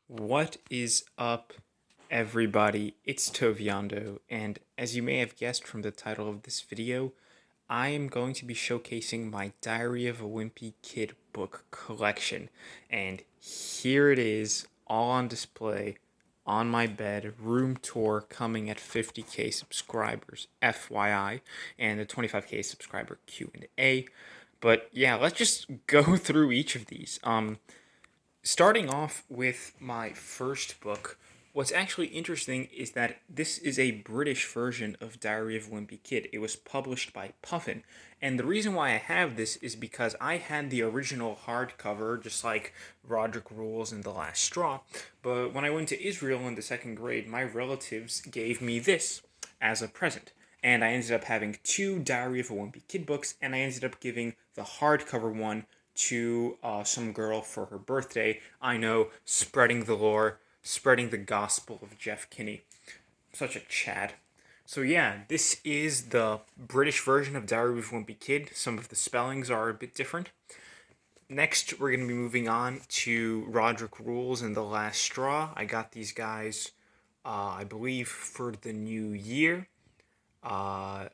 What is up, everybody? It's Toviando, and as you may have guessed from the title of this video, I am going to be showcasing my Diary of a Wimpy Kid book collection. And here it is, all on display, on my bed, room tour coming at 50k subscribers, FYI, and a 25k subscriber Q&A. But yeah, let's just go through each of these. Starting off with my first book, what's actually interesting is that this is a British version of Diary of Wimpy Kid. It was published by Puffin. And the reason why I have this is because I had the original hardcover, just like Roderick Rules and The Last Straw. But when I went to Israel in the second grade, my relatives gave me this as a present. And I ended up having two Diary of a Wimpy Kid books, and I ended up giving the hardcover one to some girl for her birthday. I know, spreading the lore, spreading the gospel of Jeff Kinney. Such a Chad. So yeah, this is the British version of Diary of a Wimpy Kid. Some of the spellings are a bit different. Next, we're going to be moving on to Roderick Rules and The Last Straw. I got these guys, I believe, for the new year. I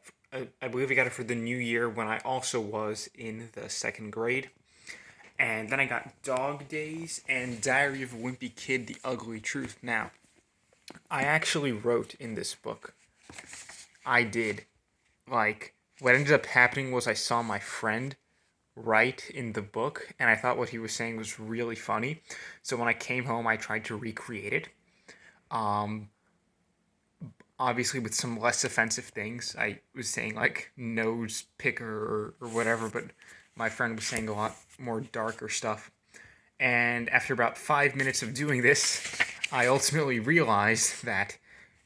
believe I got it for the new year when I also was in the second grade. And then I got Dog Days and Diary of a Wimpy Kid, The Ugly Truth. Now, I actually wrote in this book. I did. Like, what ended up happening was I saw my friend write in the book, and I thought what he was saying was really funny. So when I came home, I tried to recreate it. Um, Obviously, with some less offensive things. I was saying, like, nose picker or whatever, but my friend was saying a lot more darker stuff. And after about 5 minutes of doing this, I ultimately realized that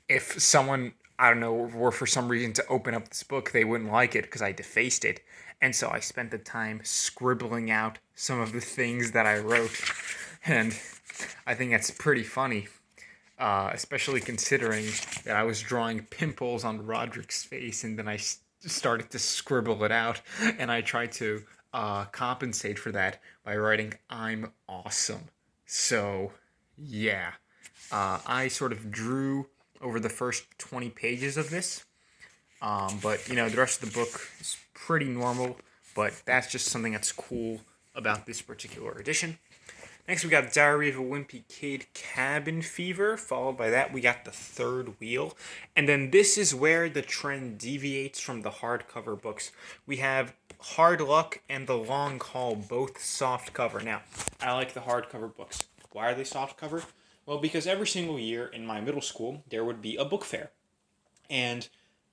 if someone, I don't know, were for some reason to open up this book, they wouldn't like it because I defaced it. And so I spent the time scribbling out some of the things that I wrote. And I think that's pretty funny, especially considering that I was drawing pimples on Roderick's face and then I started to scribble it out. And I tried to compensate for that by writing "I'm awesome." So, yeah, I sort of drew over the first 20 pages of this, but you know the rest of the book is pretty normal. But that's just something that's cool about this particular edition. Next, we got Diary of a Wimpy Kid Cabin Fever. Followed by that, we got The Third Wheel. And then this is where the trend deviates from the hardcover books. We have Hard Luck and The Long Haul, both soft cover. Now, I like the hardcover books. Why are they soft cover? Well, because every single year in my middle school, there would be a book fair. And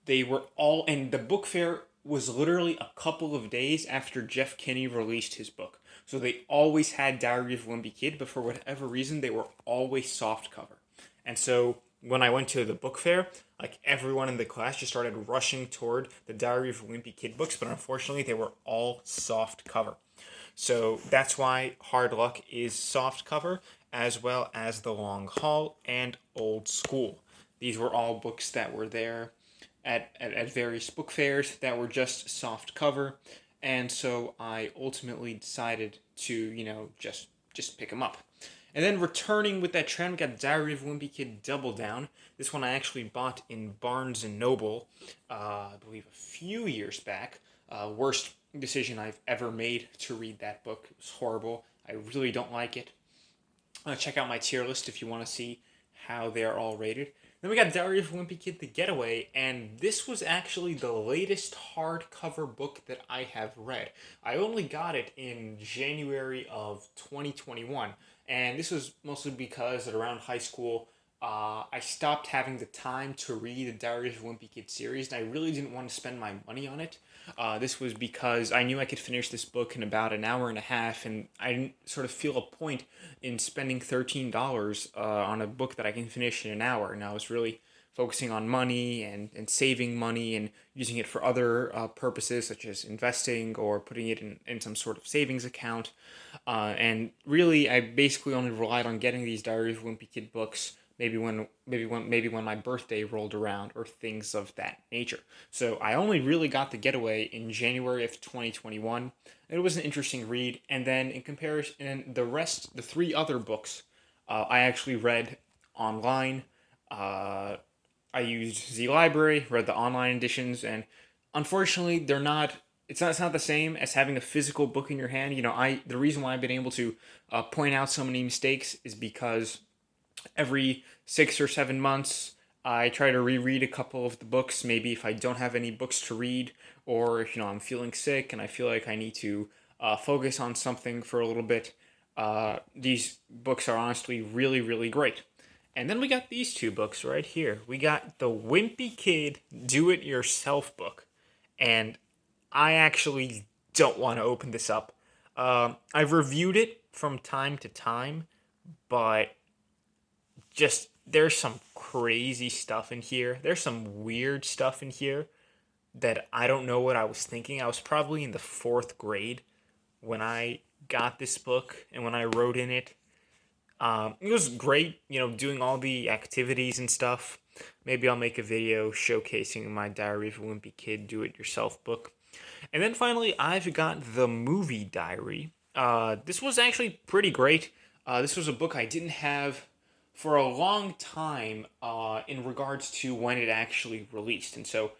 and the book fair was literally a couple of days after Jeff Kinney released his book. So they always had Diary of a Wimpy Kid, but for whatever reason, they were always soft cover. And so when I went to the book fair, like everyone in the class just started rushing toward the Diary of a Wimpy Kid books, but unfortunately, they were all soft cover. So that's why Hard Luck is soft cover, as well as The Long Haul and Old School. These were all books that were there at various book fairs that were just soft cover, and so I ultimately decided to, just pick them up. And then returning with that trend, we got Diary of a Wimpy Kid Double Down. This one I actually bought in Barnes and Noble, I believe a few years back. Worst decision I've ever made to read that book. It was horrible. I really don't like it. Check out my tier list if you want to see how they're all rated. Then we got Diary of a Wimpy Kid, The Getaway, and this was actually the latest hardcover book that I have read. I only got it in January of 2021, and this was mostly because at around high school, I stopped having the time to read the Diary of a Wimpy Kid series, and I really didn't want to spend my money on it. This was because I knew I could finish this book in about an hour and a half, and I didn't sort of feel a point in spending $13 on a book that I can finish in an hour. And I was really focusing on money and saving money and using it for other purposes, such as investing or putting it in some sort of savings account. And really, I basically only relied on getting these Diary of a Wimpy Kid books maybe when my birthday rolled around or things of that nature. So I only really got The Getaway in January of 2021. It was an interesting read, and then in comparison, and the three other books I actually read online. Uh, I used the library, read the online editions, and unfortunately, they're not. It's not the same as having a physical book in your hand. The reason why I've been able to point out so many mistakes is because every 6 or 7 months, I try to reread a couple of the books. Maybe if I don't have any books to read, or if I'm feeling sick and I feel like I need to focus on something for a little bit. These books are honestly really, really great. And then we got these two books right here. We got the Wimpy Kid Do It Yourself book. And I actually don't want to open this up. I've reviewed it from time to time, but just there's some crazy stuff in here. There's some weird stuff in here that I don't know what I was thinking. I was probably in the fourth grade when I got this book and when I wrote in it. It was great, doing all the activities and stuff. Maybe I'll make a video showcasing my Diary of a Wimpy Kid Do-It-Yourself book. And then finally, I've got the movie diary. This was actually pretty great. This was a book I didn't have for a long time in regards to when it actually released. And so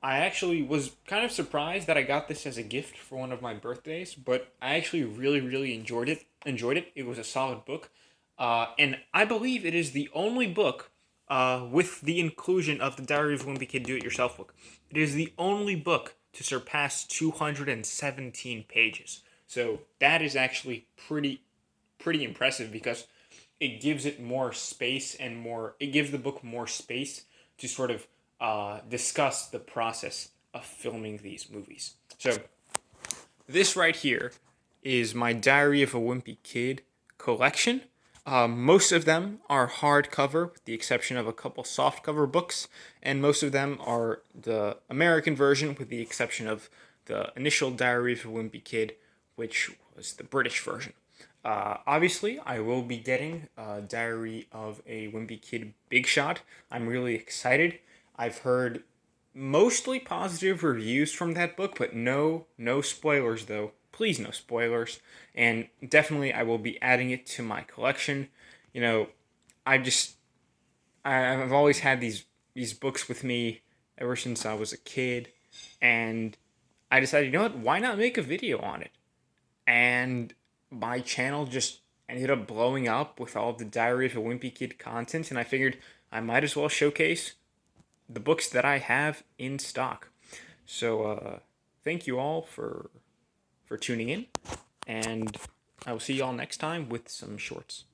I actually was kind of surprised that I got this as a gift for one of my birthdays, but I actually really, really enjoyed it. It was a solid book. And I believe it is the only book with the inclusion of the Diary of a Wimpy Kid Do-It-Yourself book. It is the only book to surpass 217 pages. So that is actually pretty impressive because it gives it more space it gives the book more space to sort of discuss the process of filming these movies. So this right here is my Diary of a Wimpy Kid collection. Most of them are hardcover, with the exception of a couple softcover books, and most of them are the American version, with the exception of the initial Diary of a Wimpy Kid, which was the British version. Obviously, I will be getting Diary of a Wimpy Kid Big Shot. I'm really excited. I've heard mostly positive reviews from that book, but no spoilers though. Please, no spoilers. And definitely, I will be adding it to my collection. You know, I've always had these books with me ever since I was a kid, and I decided, why not make a video on it? And my channel just ended up blowing up with all of the Diary of a Wimpy Kid content, and I figured I might as well showcase the books that I have in stock. So thank you all for tuning in, and I will see you all next time with some shorts.